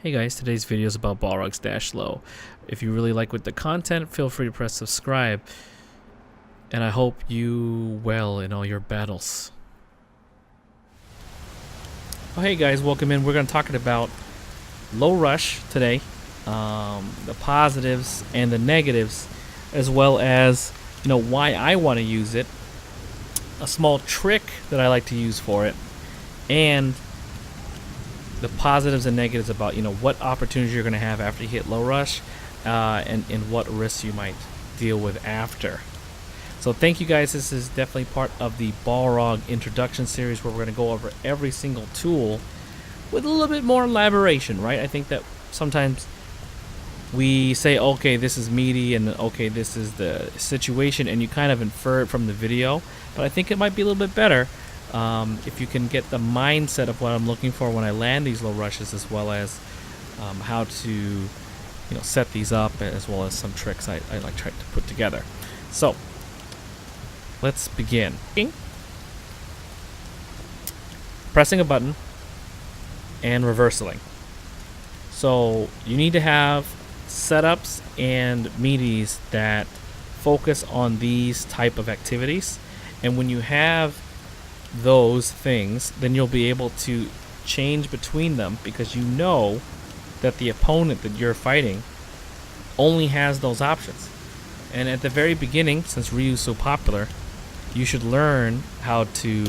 Hey guys, today's video is about Balrog Dash Low. If you really like with the content, feel free to press subscribe. And I hope you well in all your battles. Oh, hey guys, welcome in. We're going to talk about Low Rush today. The positives and the negatives, as well as why I want to use it. A small trick that I like to use for it. And the positives and negatives about what opportunities you're going to have after you hit low rush, and what risks you might deal with after. So thank you guys. This is definitely part of the Balrog introduction series, where we're going to go over every single tool with a little bit more elaboration, right? I think that sometimes we say, okay, this is meaty, and okay, this is the situation, and you kind of infer it from the video. But I think it might be a little bit better if you can get the mindset of what I'm looking for when I land these low rushes, as well as how to set these up, as well as some tricks I like try to put together. So let's begin. Pressing a button and reversaling. So you need to have setups and meaties that focus on these type of activities, and when you have those things, then you'll be able to change between them, because you know that the opponent that you're fighting only has those options. And at the very beginning, since Ryu's so popular, you should learn how to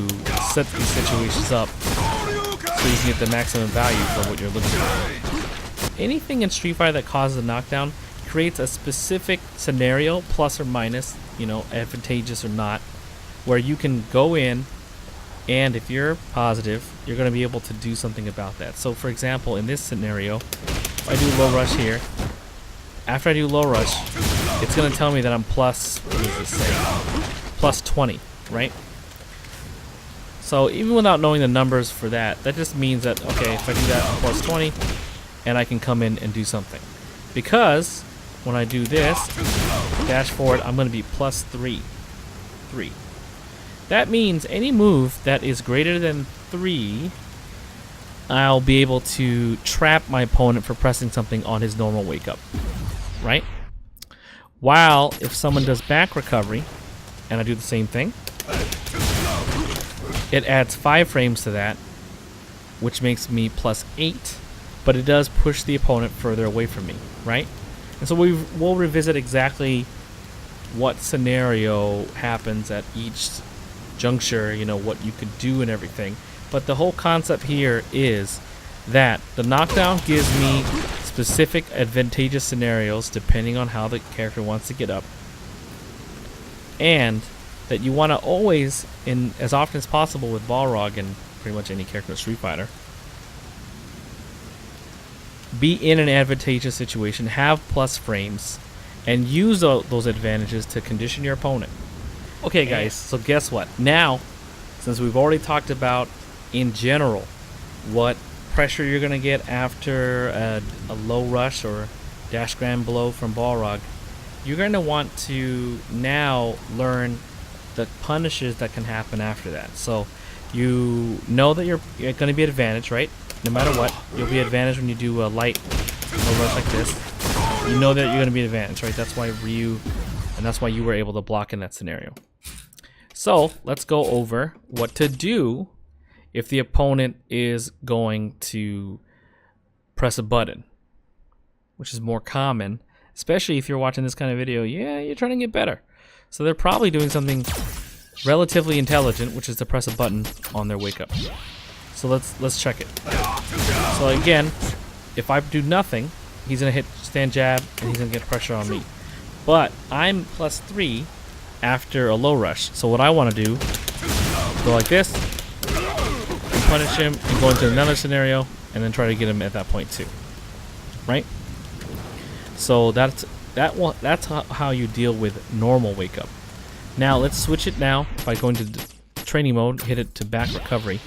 set these situations up so you can get the maximum value for what you're looking for. Anything in Street Fighter that causes a knockdown creates a specific scenario, plus or minus, advantageous or not, where you can go in, and if you're positive, you're going to be able to do something about that. So for example, in this scenario, if I do low rush here, after I do low rush, it's going to tell me that I'm plus, what does it say? Plus 20, right? So even without knowing the numbers for that, that just means that, okay, if I do that, I'm plus 20, and I can come in and do something. Because when I do this, dash forward, I'm going to be plus 3. That means any move that is greater than 3, I'll be able to trap my opponent for pressing something on his normal wake up, right? While if someone does back recovery, and I do the same thing, it adds 5 frames to that, which makes me plus 8, but it does push the opponent further away from me, right? And so we'll revisit exactly what scenario happens at each juncture, what you could do and everything. But the whole concept here is that the knockdown gives me specific advantageous scenarios depending on how the character wants to get up, and that you want to always, in as often as possible with Balrog and pretty much any character in Street Fighter, be in an advantageous situation, have plus frames, and use those advantages to condition your opponent. Okay guys, so guess what? Now, since we've already talked about, in general, what pressure you're going to get after a low rush or dash grand blow from Balrog, you're going to want to now learn the punishes that can happen after that. So you know that you're going to be at advantage, right? No matter what, you'll be at advantage when you do a light low rush like this. You know that you're going to be at advantage, right? That's why Ryu, and that's why you were able to block in that scenario. So let's go over what to do if the opponent is going to press a button, which is more common, especially if you're watching this kind of video. Yeah, you're trying to get better. So they're probably doing something relatively intelligent, which is to press a button on their wake up. So let's check it. So again, if I do nothing, he's gonna hit stand jab and he's gonna get pressure on me. But I'm plus 3 after a low rush. So what I want to do, go like this, and punish him, and go into another scenario, and then try to get him at that point too, right? So that's how you deal with normal wake up. Now let's switch it now by going to training mode, hit it to back recovery,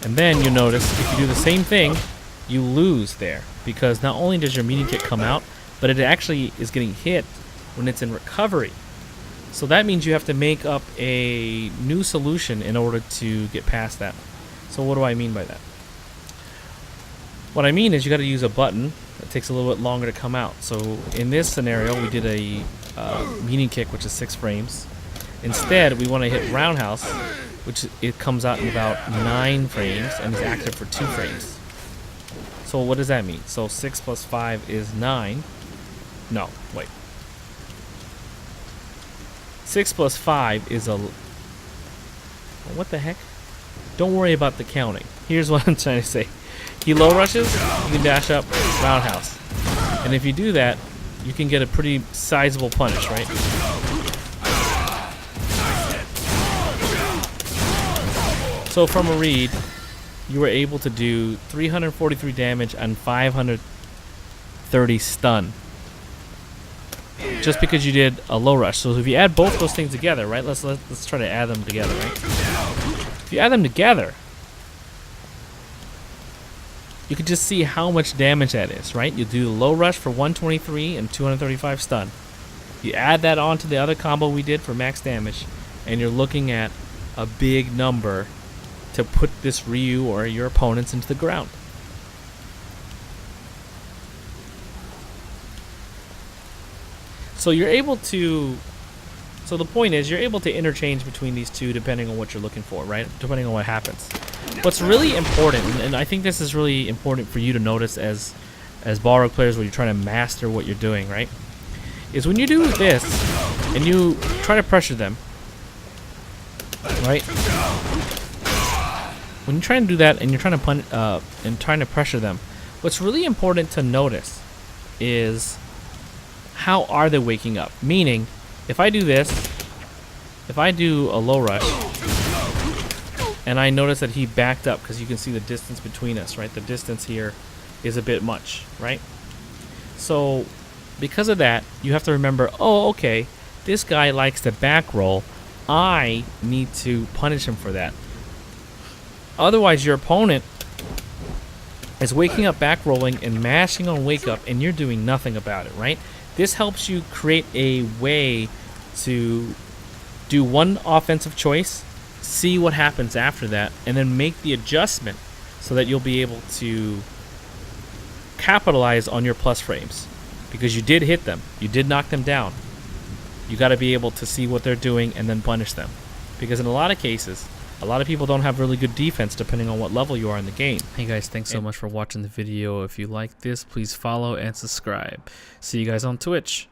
and then you notice if you do the same thing, you lose there, because not only does your meaty kit come out, but it actually is getting hit when it's in recovery. So that means you have to make up a new solution in order to get past that. So what do I mean by that? What I mean is you got to use a button that takes a little bit longer to come out. So in this scenario, we did a meaning kick, which is 6 frames. Instead, we want to hit roundhouse, which it comes out in about 9 frames and is active for 2 frames. So what does that mean? So 6 plus 5 is 9. No, wait. 6 plus 5 is a... What the heck? Don't worry about the counting. Here's what I'm trying to say. He low rushes, you can dash up, roundhouse. And if you do that, you can get a pretty sizable punish, right? So from a read, you were able to do 343 damage and 530 stun. Just because you did a low rush. So if you add both those things together, right? Let's try to add them together, right? If you add them together, you can just see how much damage that is, right? You do the low rush for 123 and 235 stun. You add that on to the other combo we did for max damage, and you're looking at a big number to put this Ryu or your opponents into the ground. So you're able to... So the point is, you're able to interchange between these two depending on what you're looking for, right? Depending on what happens. What's really important, and I think this is really important for you to notice as Balrog players when you're trying to master what you're doing, right? Is when you do this and you try to pressure them, right? When you're trying to do that and you're trying to pressure them, what's really important to notice is how are they waking up? Meaning, if I do this, if I do a low rush, and I notice that he backed up, because you can see the distance between us, right? The distance here is a bit much, right? So, because of that, you have to remember, oh, okay, this guy likes to back roll. I need to punish him for that. Otherwise, your opponent is waking up, back rolling, and mashing on wake up, and you're doing nothing about it, right? This helps you create a way to do one offensive choice, see what happens after that, and then make the adjustment so that you'll be able to capitalize on your plus frames. Because you did hit them. You did knock them down. You got to be able to see what they're doing and then punish them. Because in a lot of cases, a lot of people don't have really good defense depending on what level you are in the game. Hey guys, thanks so much for watching the video. If you like this, please follow and subscribe. See you guys on Twitch.